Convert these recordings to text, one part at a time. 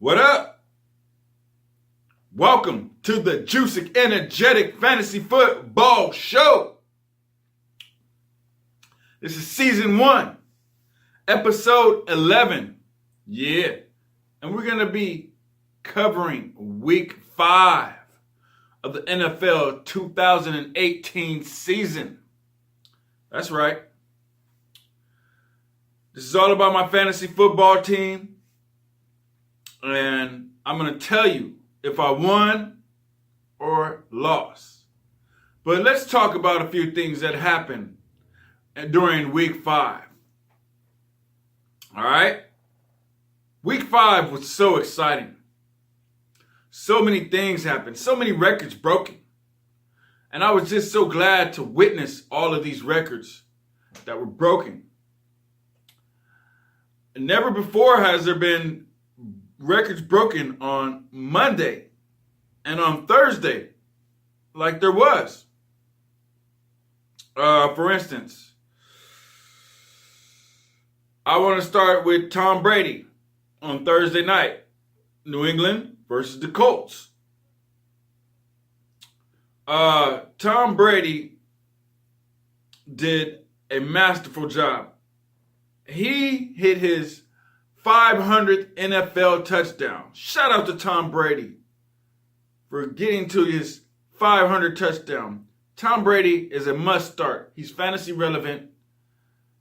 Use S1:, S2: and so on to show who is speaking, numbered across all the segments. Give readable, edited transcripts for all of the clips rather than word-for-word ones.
S1: What up? Welcome to the Joosik Energetik Fantasy Football Show. This is season 1, episode 11. Yeah. And we're going to be covering week 5 of the NFL 2018 season. That's right. This is all about my fantasy football team. And I'm going to tell you if I won or lost. But let's talk about a few things that happened during week 5. All right? Week 5 was so exciting. So many things happened. So many records broken. And I was just so glad to witness all of these records that were broken. And never before has there been records broken on Monday and on Thursday like there was. For instance, I want to start with Tom Brady on Thursday night. New England versus the Colts. Tom Brady did a masterful job. He hit his 500th NFL touchdown. Shout out to Tom Brady for getting to his 500 touchdown. Tom Brady is a must start. He's fantasy relevant.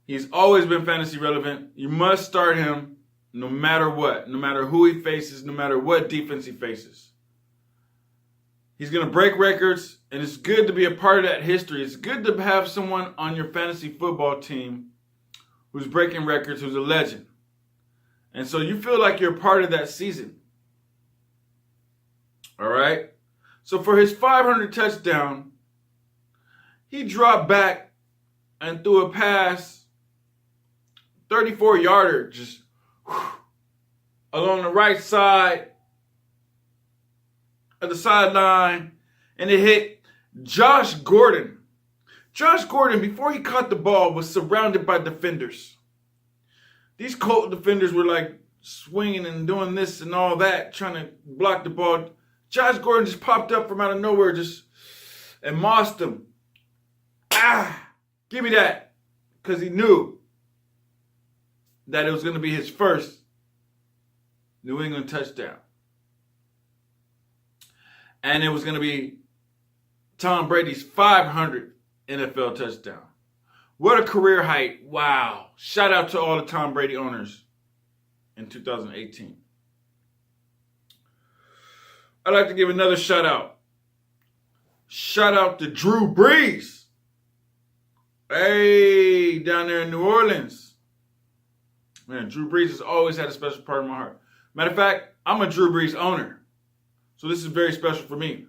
S1: He's always been fantasy relevant. You must start him no matter what, no matter who he faces, no matter what defense he faces. He's going to break records, and it's good to be a part of that history. It's good to have someone on your fantasy football team who's breaking records, who's a legend. And so you feel like you're part of that season. All right? So for his 500 touchdown, he dropped back and threw a pass, 34-yarder, just along the right side of the sideline, and it hit Josh Gordon. Josh Gordon, before he caught the ball, was surrounded by defenders. These Colt defenders were like swinging and doing this and all that, trying to block the ball. Josh Gordon just popped up from out of nowhere and mossed him. Give me that. Because he knew that it was going to be his first New England touchdown. And it was going to be Tom Brady's 500th NFL touchdown. What a career height. Wow. Shout out to all the Tom Brady owners in 2018. I'd like to give another shout out. Shout out to Drew Brees. Hey, down there in New Orleans. Man, Drew Brees has always had a special part in my heart. Matter of fact, I'm a Drew Brees owner. So this is very special for me.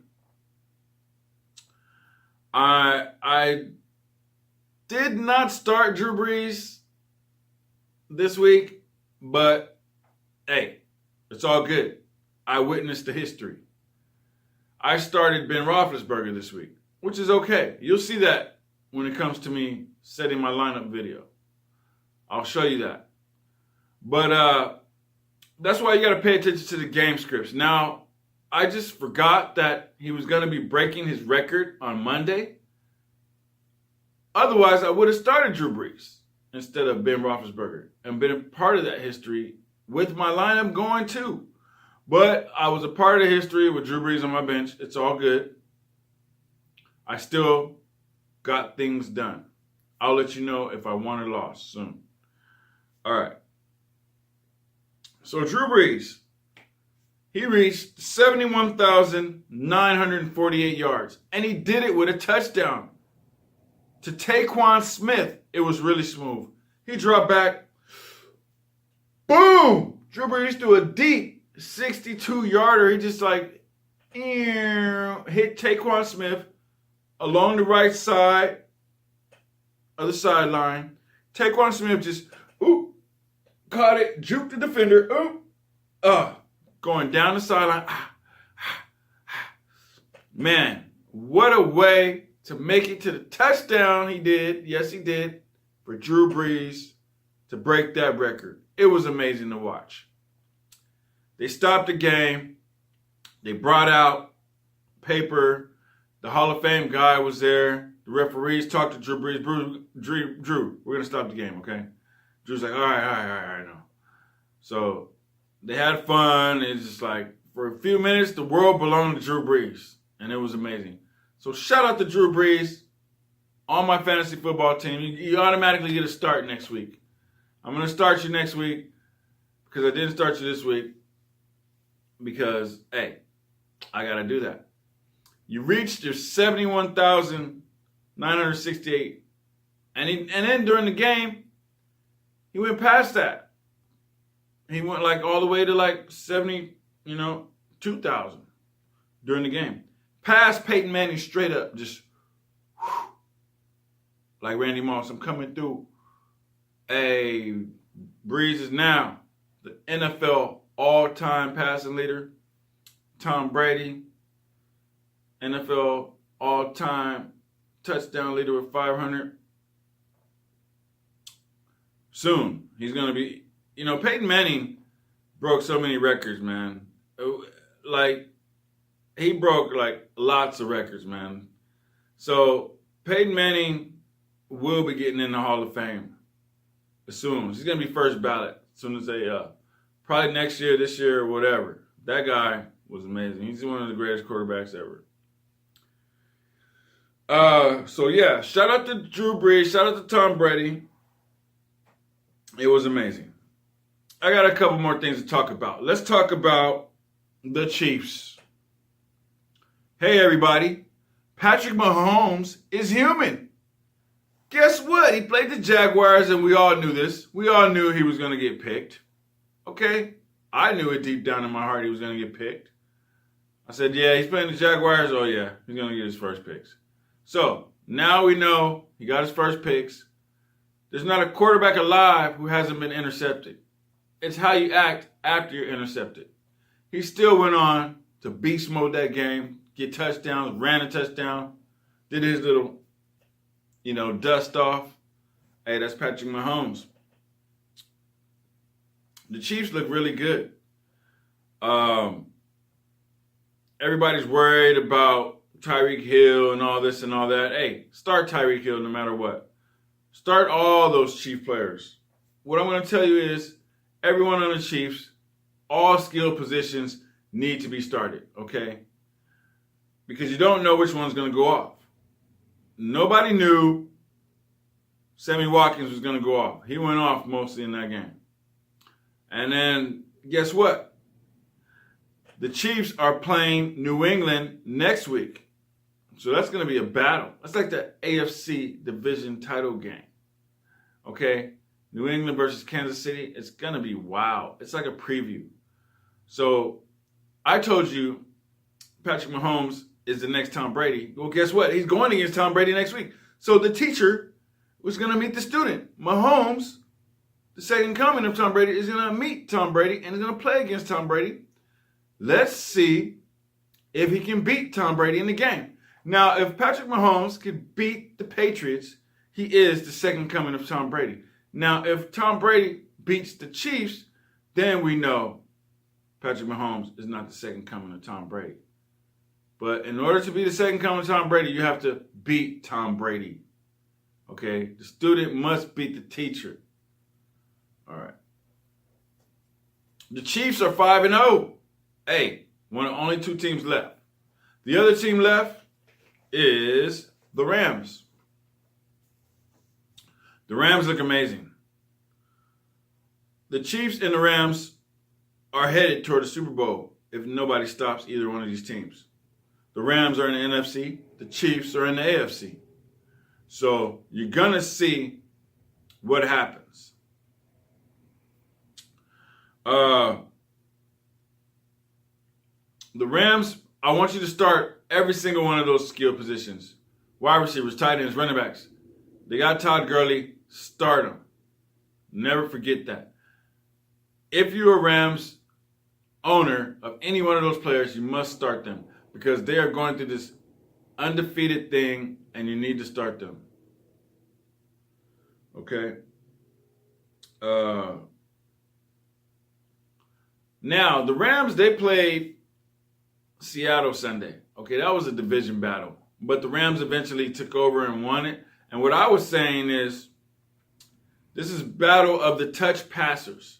S1: I did not start Drew Brees this week, but hey, it's all good. I witnessed the history. I started Ben Roethlisberger this week, which is okay. You'll see that when it comes to me setting my lineup video. I'll show you that. But that's why you got to pay attention to the game scripts. Now, I just forgot that he was going to be breaking his record on Monday. Otherwise, I would have started Drew Brees instead of Ben Roethlisberger and been a part of that history with my lineup going too. But I was a part of the history with Drew Brees on my bench. It's all good. I still got things done. I'll let you know if I won or lost soon. All right. So Drew Brees, he reached 71,948 yards, and he did it with a touchdown. To Taquan Smith, it was really smooth. He dropped back. Boom! Drew Brees threw a deep 62-yarder. He just like hit Taquan Smith along the right side of the sideline. Taquan Smith just caught it, juked the defender. Going down the sideline. Man, what a way to make it to the touchdown he did. Yes, he did. For Drew Brees to break that record. It was amazing to watch. They stopped the game. They brought out paper. The Hall of Fame guy was there. The referees talked to Drew Brees. Drew, we're going to stop the game, okay? Drew's like, all right, no. So they had fun. It's just like, for a few minutes, the world belonged to Drew Brees. And it was amazing. So shout out to Drew Brees on my fantasy football team. You automatically get a start next week. I'm going to start you next week because I didn't start you this week because, hey, I got to do that. You reached your 71,968. And then during the game, he went past that. He went like all the way to like 2,000 during the game. Past Peyton Manning straight up, just whew, like Randy Moss. I'm coming through. Hey, Brees is now the NFL all-time passing leader. Tom Brady, NFL all-time touchdown leader with 500. Soon, he's going to be, Peyton Manning broke so many records, man. Like, he broke, like, lots of records, man. So, Peyton Manning will be getting in the Hall of Fame as soon. He's going to be first ballot as soon as they, probably next year, this year, or whatever. That guy was amazing. He's one of the greatest quarterbacks ever. So, yeah, shout out to Drew Brees. Shout out to Tom Brady. It was amazing. I got a couple more things to talk about. Let's talk about the Chiefs. Hey, everybody. Patrick Mahomes is human. Guess what? He played the Jaguars, and we all knew this. We all knew he was going to get picked. Okay? I knew it deep down in my heart he was going to get picked. I said, yeah, he's playing the Jaguars. Oh, yeah, he's going to get his first picks. So, now we know he got his first picks. There's not a quarterback alive who hasn't been intercepted. It's how you act after you're intercepted. He still went on to beast mode that game, get touchdowns, ran a touchdown, did his little, dust off. Hey, that's Patrick Mahomes. The Chiefs look really good. Everybody's worried about Tyreek Hill and all this and all that. Hey, start Tyreek Hill no matter what. Start all those Chief players. What I'm going to tell you is everyone on the Chiefs, all skill positions need to be started, okay? Because you don't know which one's going to go off. Nobody knew Sammy Watkins was going to go off. He went off mostly in that game. And then guess what? The Chiefs are playing New England next week. So that's going to be a battle. That's like the AFC division title game. Okay? New England versus Kansas City. It's going to be wow. It's like a preview. So I told you Patrick Mahomes is the next Tom Brady. Well, guess what? He's going against Tom Brady next week. So the teacher was going to meet the student. Mahomes, the second coming of Tom Brady, is going to meet Tom Brady and is going to play against Tom Brady. Let's see if he can beat Tom Brady in the game. Now, if Patrick Mahomes could beat the Patriots, he is the second coming of Tom Brady. Now, if Tom Brady beats the Chiefs, then we know Patrick Mahomes is not the second coming of Tom Brady. But in order to be the second coming of Tom Brady, you have to beat Tom Brady. Okay? The student must beat the teacher. All right. The Chiefs are 5-0. Hey, only two teams left. The other team left is the Rams. The Rams look amazing. The Chiefs and the Rams are headed toward the Super Bowl if nobody stops either one of these teams. The Rams are in the NFC. The Chiefs are in the AFC. So you're going to see what happens. The Rams, I want you to start every single one of those skill positions. Wide receivers, tight ends, running backs. They got Todd Gurley. Start them. Never forget that. If you're a Rams owner of any one of those players, you must start them because they are going through this undefeated thing and you need to start them. Okay? Now, the Rams, they played Seattle Sunday. Okay, that was a division battle. But the Rams eventually took over and won it. And what I was saying is, this is battle of the touch passers.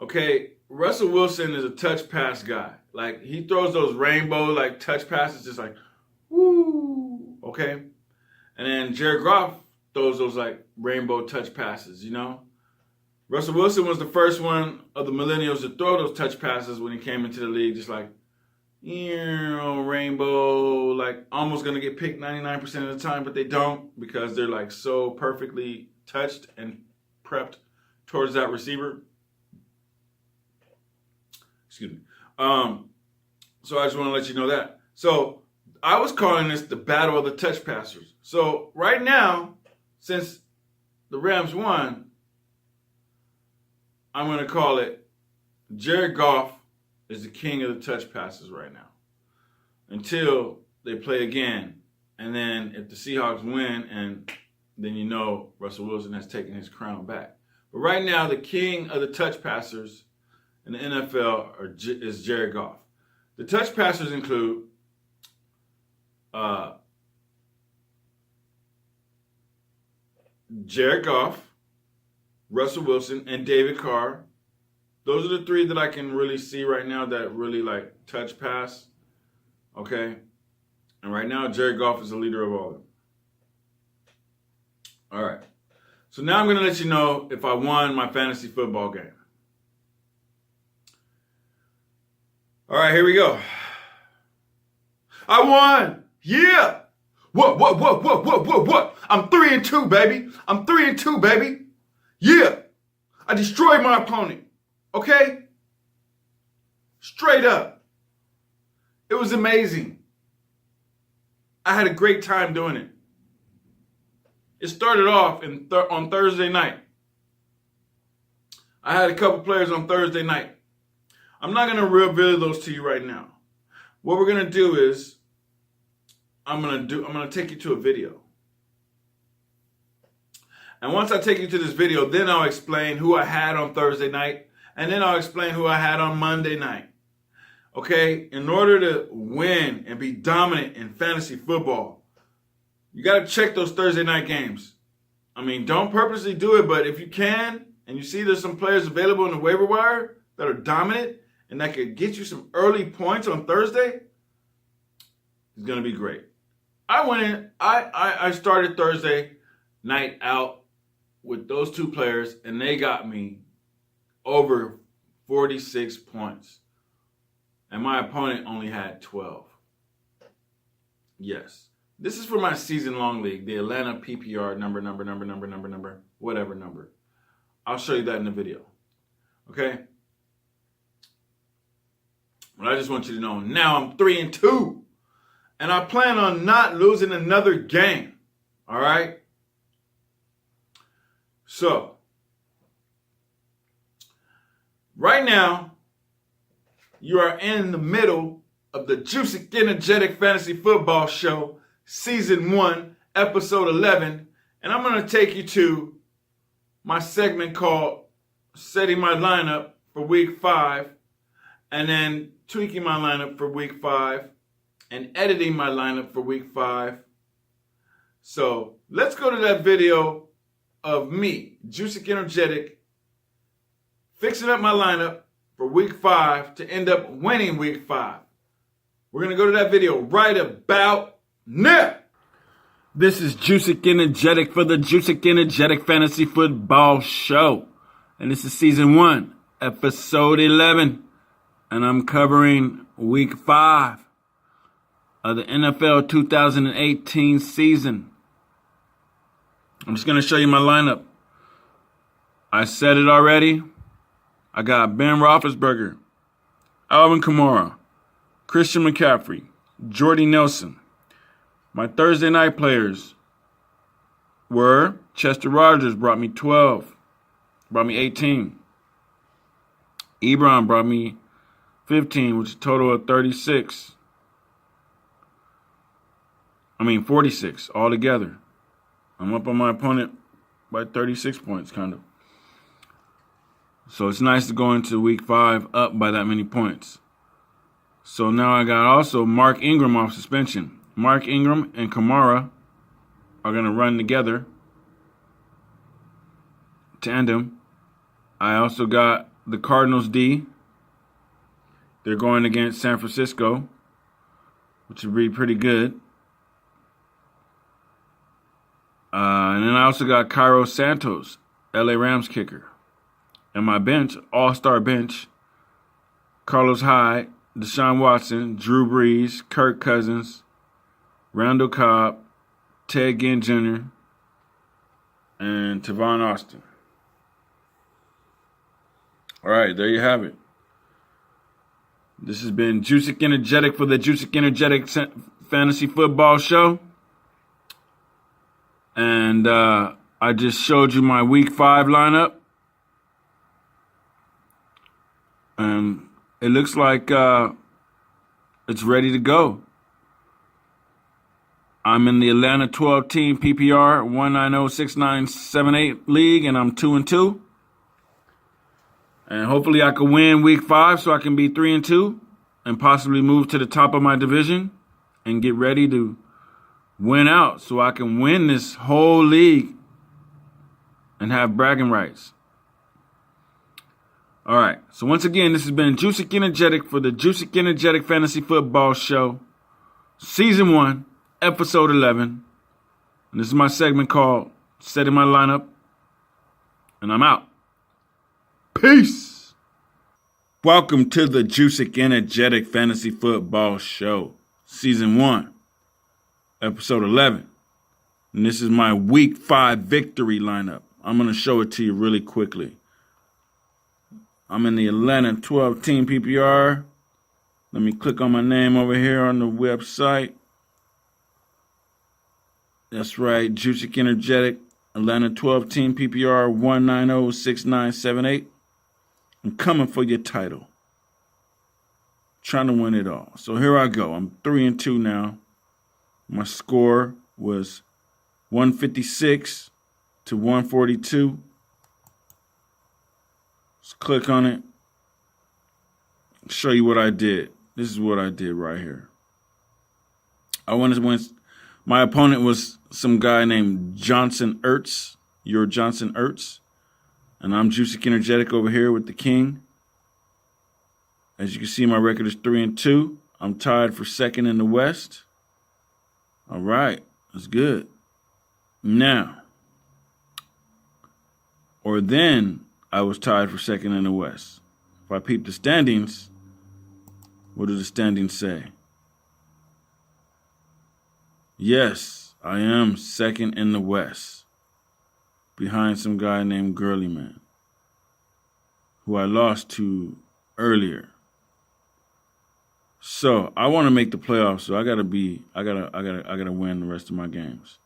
S1: Okay, Russell Wilson is a touch pass guy. Like, he throws those rainbow, like, touch passes just like, woo, okay? And then Jared Goff throws those, like, rainbow touch passes, you know? Russell Wilson was the first one of the millennials to throw those touch passes when he came into the league, just like, rainbow, like almost going to get picked 99% of the time, but they don't because they're like so perfectly touched and prepped towards that receiver. Excuse me. So I just want to let you know that. So I was calling this the battle of the touch passers. So right now, since the Rams won, I'm going to call it Jared Goff is the king of the touch passes right now until they play again. And then if the Seahawks win, and then you know Russell Wilson has taken his crown back. But right now, the king of the touch passers in the NFL is Jared Goff. The touch passers include Jared Goff, Russell Wilson, and David Carr. Those are the three that I can really see right now that really like touch pass. Okay? And right now, Jared Goff is the leader of all of them. All right. So now I'm going to let you know if I won my fantasy football game. All right, here we go. I won. Yeah. What? I'm 3-2, baby. I'm 3-2, baby. Yeah. I destroyed my opponent. Okay? Straight up. It was amazing. I had a great time doing it. It started off on Thursday night. I had a couple players on Thursday night. I'm not going to reveal those to you right now. What we're going to do is I'm going to take you to a video. And once I take you to this video, then I'll explain who I had on Thursday night, and then I'll explain who I had on Monday night. Okay? In order to win and be dominant in fantasy football, you got to check those Thursday night games. I mean, don't purposely do it, but if you can, and you see there's some players available in the waiver wire that are dominant and that could get you some early points on Thursday, it's going to be great. I went in, I started Thursday night out with those two players, and they got me over 46 points. And my opponent only had 12. Yes. This is for my season-long league, the Atlanta PPR number, whatever number. I'll show you that in the video. Okay? But I just want you to know, now I'm 3-2. And I plan on not losing another game. All right? So, right now, you are in the middle of the Joosik Energetik Fantasy Football Show, Season 1, Episode 11. And I'm going to take you to my segment called Setting My Lineup for Week 5, and then tweaking my lineup for Week 5, and editing my lineup for Week 5. So let's go to that video of me, Joosik Energetik, fixing up my lineup for Week 5 to end up winning Week 5. We're going to go to that video right about now. This is Joosik Energetik for the Joosik Energetik Fantasy Football Show. And this is Season 1, Episode 11. And I'm covering Week 5 of the NFL 2018 season. I'm just going to show you my lineup. I said it already. I got Ben Roethlisberger, Alvin Kamara, Christian McCaffrey, Jordy Nelson. My Thursday night players were Chester Rogers, brought me 12, brought me 18. Ebron brought me 15, which is a total of 46. 46 altogether. I'm up on my opponent by 36 points, kind of. So it's nice to go into week 5 up by that many points. So now I got also Mark Ingram off suspension. Mark Ingram and Kamara are going to run together. Tandem. I also got the Cardinals D. They're going against San Francisco, which would be pretty good. And then I also got Cairo Santos, LA Rams kicker. And my bench, all-star bench, Carlos Hyde, Deshaun Watson, Drew Brees, Kirk Cousins, Randall Cobb, Ted Ginn Jr., and Tavon Austin. All right, there you have it. This has been Joosik Energetik for the Joosik Energetik Fantasy Football Show. And I just showed you my Week 5 lineup. And it looks like it's ready to go. I'm in the Atlanta 12-team PPR 1906978 league, and I'm 2-2. And hopefully I can win Week 5 so I can be 3-2 and possibly move to the top of my division and get ready to win out so I can win this whole league and have bragging rights. All right. So once again, this has been Joosik Energetik for the Joosik Energetik Fantasy Football Show, Season 1, Episode 11. And this is my segment called Setting My Lineup. And I'm out. Peace. Welcome to the Joosik Energetik Fantasy Football Show, Season 1, Episode 11. And this is my Week 5 victory lineup. I'm going to show it to you really quickly. I'm in the Atlanta 12-team PPR. Let me click on my name over here on the website. That's right, Joosik Energetik, Atlanta 12-team PPR 1906978. I'm coming for your title. Trying to win it all. So here I go. I'm 3-2 now. My score was 156 to 142. Let's click on it. Show you what I did. This is what I did right here. I wanted to win. My opponent was some guy named Johnson Ertz. You're Johnson Ertz. And I'm Joosik Energetik over here with the king. As you can see, my record is 3-2. I'm tied for second in the West. All right. That's good. Now, or then I was tied for second in the West. If I peep the standings, what do the standings say? Yes, I am second in the West, behind some guy named Girly Man, who I lost to earlier. So I want to make the playoffs, so I gotta win the rest of my games.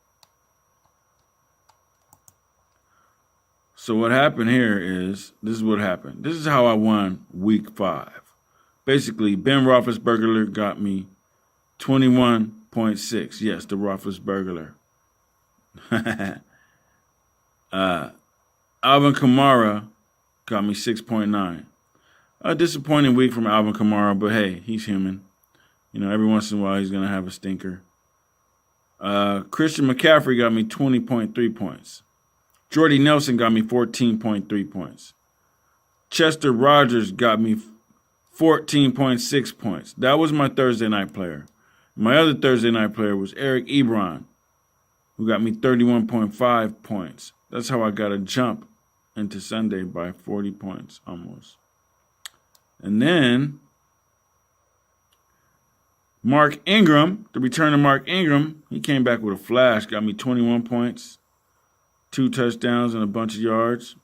S1: So what happened here is, this is what happened. This is how I won Week 5. Basically, Ben Roethlisberger got me 21.6. Yes, the Roethlisberger. Alvin Kamara got me 6.9. A disappointing week from Alvin Kamara, but hey, he's human. You know, every once in a while he's going to have a stinker. Christian McCaffrey got me 20.3 points. Jordy Nelson got me 14.3 points. Chester Rogers got me 14.6 points. That was my Thursday night player. My other Thursday night player was Eric Ebron, who got me 31.5 points. That's how I got a jump into Sunday by 40 points almost. And then Mark Ingram, the return of Mark Ingram, he came back with a flash, got me 21 points, 2 touchdowns, and a bunch of yards.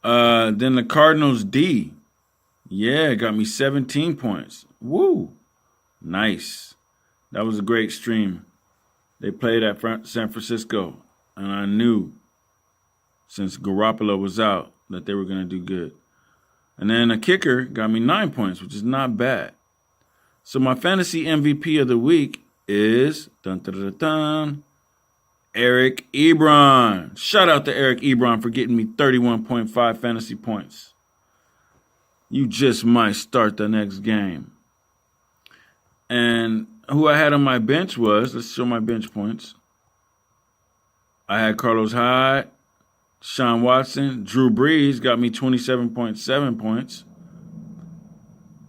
S1: Then the Cardinals D, got me 17 points. Woo, nice. That was a great stream. They played at San Francisco, and I knew since Garoppolo was out that they were going to do good. And then a kicker got me 9 points, which is not bad. So my fantasy MVP of the week is Eric Ebron. Shout out to Eric Ebron for getting me 31.5 fantasy points. You just might start the next game. And who I had on my bench was, let's show my bench points. I had Carlos Hyde, Sean Watson, Drew Brees got me 27.7 points.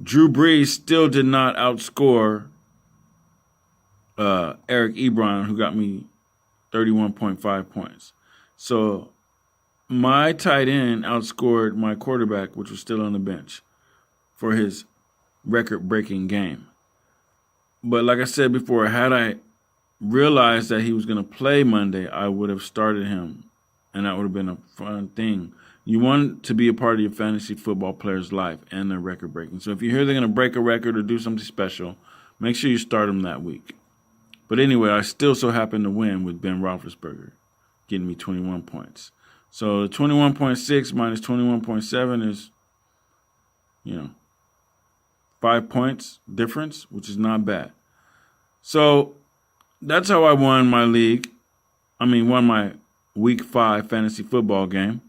S1: Drew Brees still did not outscore Eric Ebron, who got me 31.5 points. So my tight end outscored my quarterback, which was still on the bench, for his record-breaking game. But like I said before, had I realized that he was going to play Monday, I would have started him, and that would have been a fun thing. You want to be a part of your fantasy football player's life and their record-breaking. So if you hear they're going to break a record or do something special, make sure you start them that week. But anyway, I still so happened to win with Ben Roethlisberger, getting me 21 points. So the 21.6 minus 21.7 is, 5 points difference, which is not bad. So that's how I won my won my week 5 fantasy football game.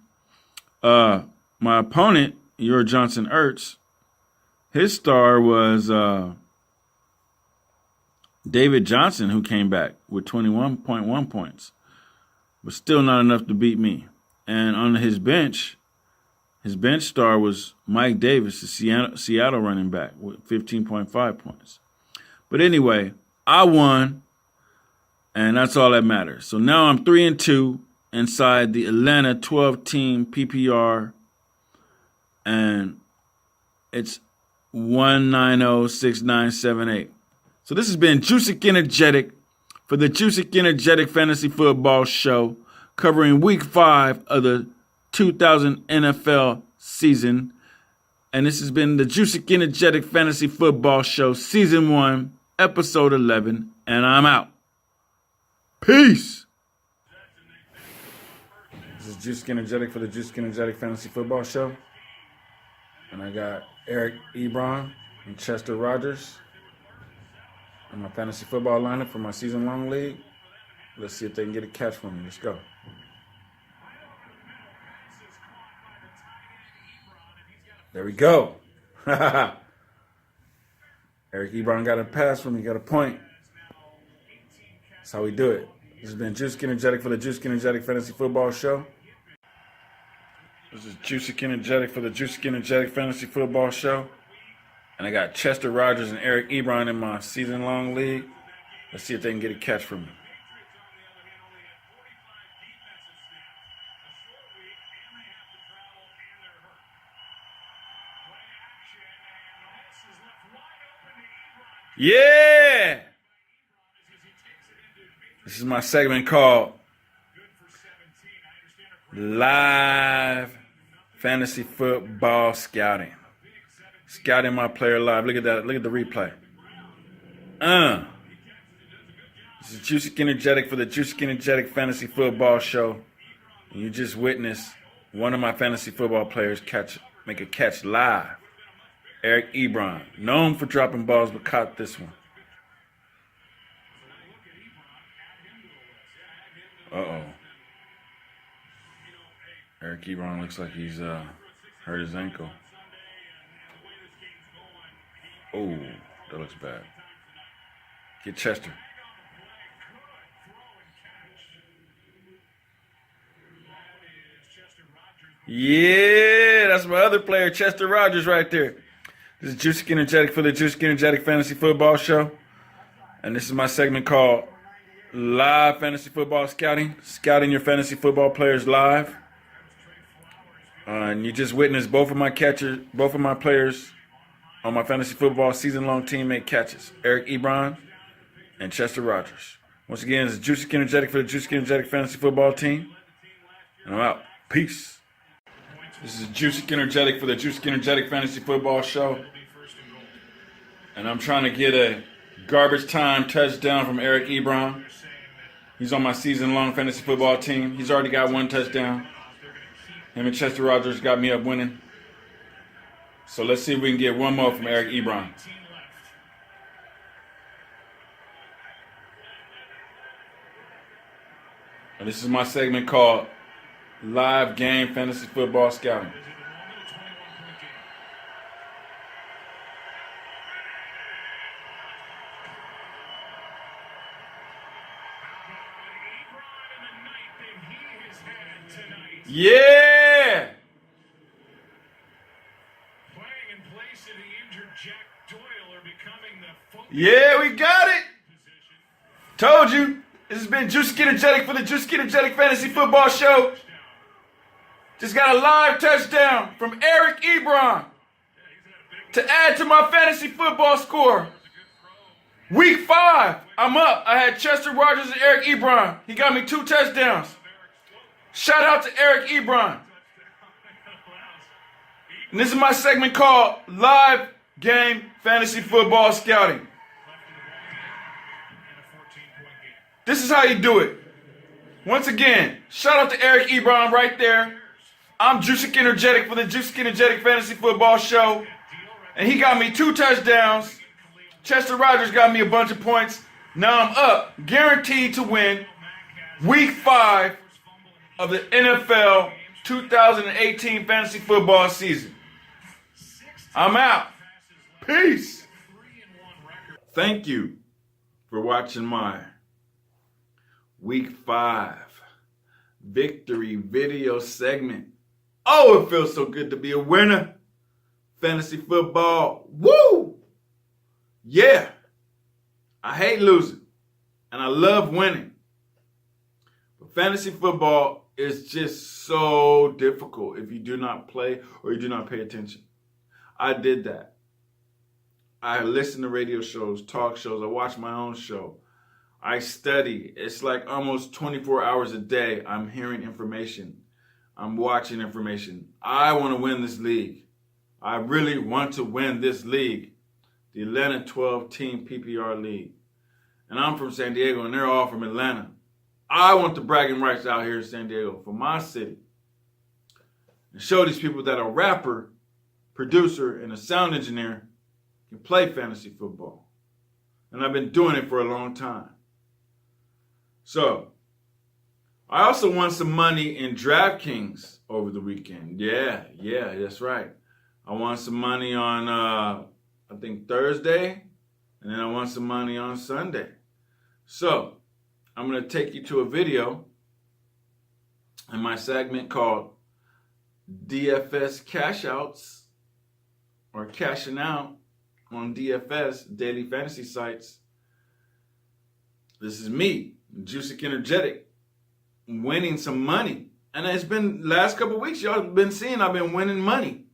S1: My opponent, your Johnson Ertz, his star was David Johnson, who came back with 21.1 points, but still not enough to beat me. And on his bench star was Mike Davis, the Seattle running back, with 15.5 points. But anyway, I won, and that's all that matters. So now I'm 3-2 inside the Atlanta 12-team PPR, and it's 1906978. So this has been Joosik Energetik for the Joosik Energetic Fantasy Football Show, covering Week 5 of the 2000 NFL season. And this has been the Joosik Energetic Fantasy Football Show, Season 1, Episode 11, and I'm out. Peace! This is Joosik Energetic for the Joosik Energetic Fantasy Football Show. And I got Eric Ebron and Chester Rogers in my fantasy football lineup for my season-long league. Let's see if they can get a catch from me. Let's go. There we go. Eric Ebron got a pass from me, got a point. That's how we do it. This has been Joosik Energetic for the Joosik Energetic Fantasy Football Show. This is Joosik Energetic for the Joosik Energetic Fantasy Football Show. And I got Chester Rogers and Eric Ebron in my season-long league. Let's see if they can get a catch from me. Yeah! This is my segment called Live Fantasy Football Scouting. Scouting my player live. Look at that. Look at the replay. This is Joosik Energetic for the Joosik Energetic Fantasy Football Show. And you just witnessed one of my fantasy football players make a catch live. Eric Ebron, known for dropping balls, but caught this one. Uh-oh. Eric Ebron looks like he's hurt his ankle. Oh, that looks bad. Get Chester. Yeah, that's my other player, Chester Rogers, right there. This is Joosik Energetic for the Joosik Energetic Fantasy Football Show. And this is my segment called Live Fantasy Football Scouting. Scouting your fantasy football players live. And you just witnessed both of my players on my fantasy football season-long team make catches. Eric Ebron and Chester Rogers. Once again, this is Joosik Energetic for the Joosik Energetic Fantasy Football team. And I'm out. Peace. This is Joosik Energetic for the Joosik Energetic Fantasy Football Show. And I'm trying to get a garbage time touchdown from Eric Ebron. He's on my season-long fantasy football team. He's already got one touchdown. Him and Chester Rogers got me up winning. So let's see if we can get one more from Eric Ebron. And this is my segment called Live Game Fantasy Football Scouting. Yeah! Yeah, we got it! Told you. This has been Joosik Energetik for the Joosik Energetik Fantasy Football Show. Just got a live touchdown from Eric Ebron to add to my fantasy football score. Week 5, I'm up. I had Chester Rogers and Eric Ebron. He got me 2 touchdowns. Shout out to Eric Ebron. And this is my segment called Live Game Fantasy Football Scouting. This is how you do it. Once again, shout out to Eric Ebron right there. I'm Joosik Energetik for the Joosik Energetik Fantasy Football Show. And he got me 2 touchdowns. Chester Rogers got me a bunch of points. Now I'm up, guaranteed to win Week 5 of the NFL 2018 Fantasy Football season. I'm out. Peace. Thank you for watching my Week 5 victory video segment. Oh, it feels so good to be a winner. Fantasy football. Woo! Yeah. I hate losing. And I love winning. But fantasy football is just so difficult if you do not play or you do not pay attention. I did that. I listen to radio shows, talk shows. I watch my own show. I study. It's like almost 24 hours a day. I'm hearing information. I'm watching information. I want to win this league. I really want to win this league. The Atlanta 12-team PPR league. And I'm from San Diego, and they're all from Atlanta. I want the bragging rights out here in San Diego for my city. And show these people that a rapper, producer, and a sound engineer can play fantasy football. And I've been doing it for a long time. So, I also won some money in DraftKings over the weekend. Yeah, that's right. I won some money on, I think, Thursday, and then I won some money on Sunday. So, I'm going to take you to a video in my segment called DFS Cash Outs, or Cashing Out on DFS, Daily Fantasy Sites. This is me, Joosik Energetik, winning some money. And it's been last couple of weeks, y'all have been seeing I've been winning money.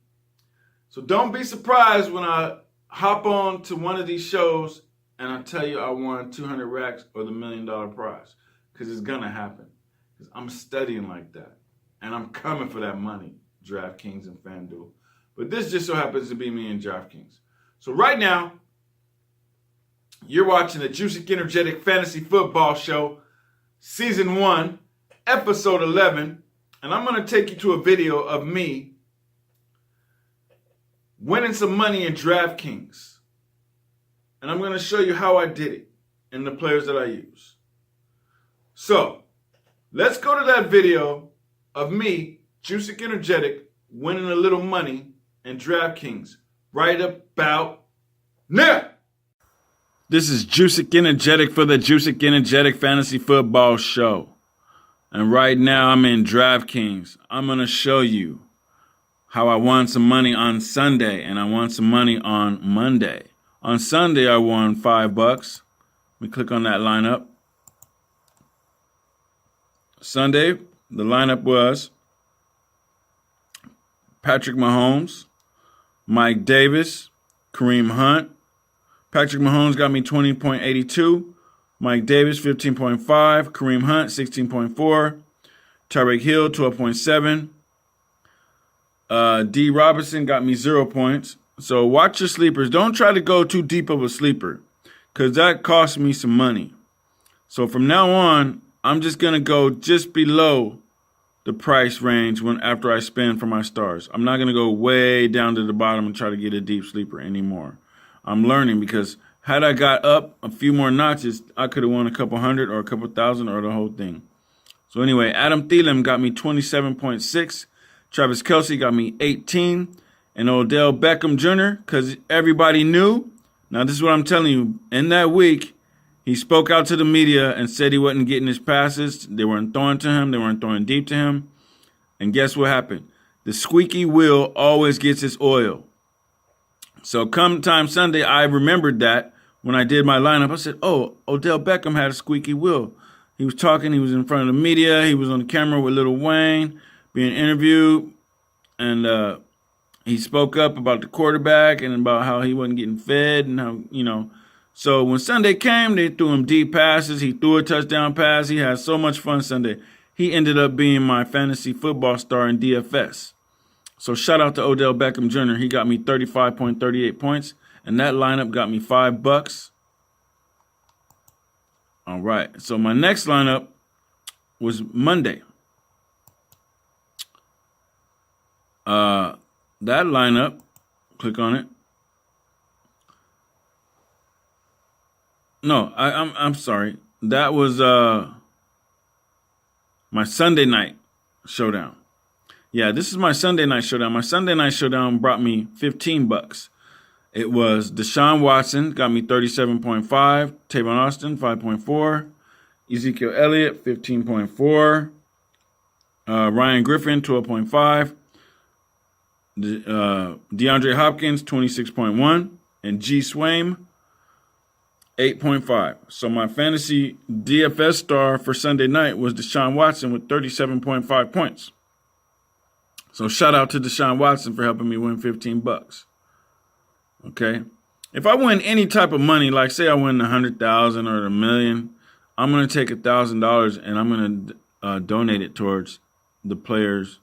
S1: So don't be surprised when I hop on to one of these shows and I tell you I won 200 racks or the $1 million prize. Because it's going to happen. Because I'm studying like that. And I'm coming for that money, DraftKings and FanDuel. But this just so happens to be me and DraftKings. So right now, you're watching the Joosik Energetik Fantasy Football Show, Season 1, Episode 11. And I'm going to take you to a video of me winning some money in DraftKings. And I'm going to show you how I did it and the players that I use. So, let's go to that video of me, Joosik Energetik, winning a little money in DraftKings right about now. This is Joosik Energetik for the Joosik Energetik Fantasy Football Show. And right now I'm in DraftKings. I'm going to show you how I won some money on Sunday and I won some money on Monday. On Sunday I won $5. Let me click on that lineup. Sunday, the lineup was Patrick Mahomes, Mike Davis, Kareem Hunt. Patrick Mahomes got me 20.82. Mike Davis, 15.5. Kareem Hunt, 16.4. Tyreek Hill, 12.7. D. Robinson got me 0 points. So watch your sleepers. Don't try to go too deep of a sleeper because that cost me some money. So from now on, I'm just going to go just below the price range after I spend for my stars. I'm not going to go way down to the bottom and try to get a deep sleeper anymore. I'm learning because had I got up a few more notches, I could have won a couple hundred or a couple thousand or the whole thing. So anyway, Adam Thielen got me 27.6. Travis Kelce got me 18. And Odell Beckham Jr., because everybody knew. Now, this is what I'm telling you. In that week, he spoke out to the media and said he wasn't getting his passes. They weren't throwing to him. They weren't throwing deep to him. And guess what happened? The squeaky wheel always gets its oil. So come time Sunday, I remembered that when I did my lineup. I said, oh, Odell Beckham had a squeaky wheel. He was talking. He was in front of the media. He was on the camera with Lil Wayne being interviewed. And he spoke up about the quarterback and about how he wasn't getting fed and how, So when Sunday came, they threw him deep passes. He threw a touchdown pass. He had so much fun Sunday. He ended up being my fantasy football star in DFS. So shout out to Odell Beckham Jr. He got me 35.38 points, and that lineup got me $5. All right. So my next lineup was Monday. That lineup, click on it. No, I'm sorry. That was my Sunday night showdown. Yeah, this is my Sunday night showdown. My Sunday night showdown brought me $15. It was Deshaun Watson, got me 37.5. Tavon Austin, 5.4. Ezekiel Elliott, 15.4. Ryan Griffin, 12.5. DeAndre Hopkins, 26.1. And G. Swaim, 8.5. So my fantasy DFS star for Sunday night was Deshaun Watson with 37.5 points. So shout out to Deshaun Watson for helping me win $15. Okay. If I win any type of money, like say I win $100,000 or $1 million, I'm going to take $1,000 and I'm going to donate it towards the players,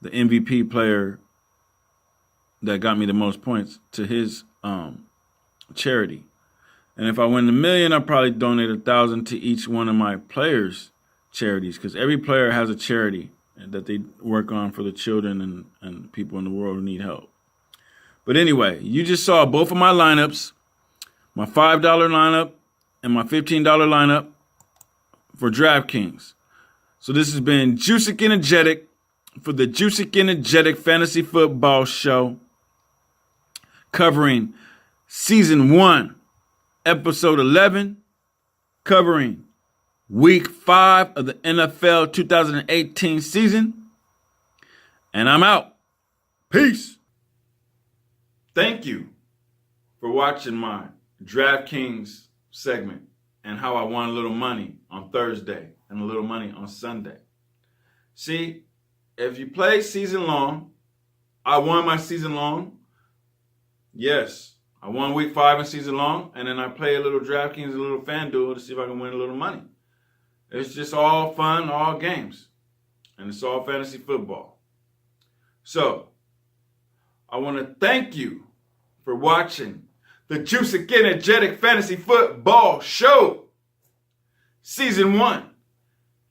S1: the MVP player that got me the most points, to his charity. And if I win $1 million, I'll probably donate $1,000 to each one of my players' charities, because every player has a charity that they work on for the children and people in the world who need help. But anyway, you just saw both of my lineups, my $5 lineup and my $15 lineup for DraftKings. So this has been Joosik Energetik for the Joosik Energetik Fantasy Football Show, covering Season 1, Episode 11, covering Week 5 of the NFL 2018 season. And I'm out. Peace. Thank you for watching my DraftKings segment and how I won a little money on Thursday and a little money on Sunday. See, if you play season long, I won my season long. Yes, I won week 5 in season long, and then I play a little DraftKings, a little FanDuel to see if I can win a little money. It's just all fun, all games, and it's all fantasy football. So, I want to thank you for watching the Joosik Energetik Fantasy Football Show, Season 1,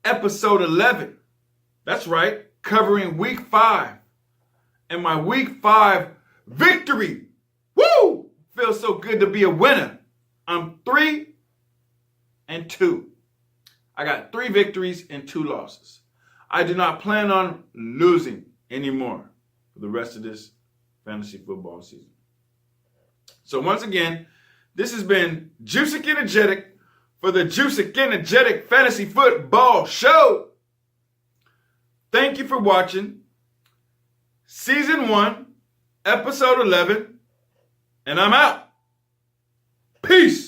S1: Episode 11. That's right, covering Week 5 and my Week 5 victory. Woo! Feels so good to be a winner. I'm 3-2. I got 3 victories and 2 losses. I do not plan on losing anymore for the rest of this fantasy football season. So once again, this has been Joosik Energetik for the Joosik Energetik Fantasy Football Show. Thank you for watching Season 1, Episode 11, and I'm out. Peace.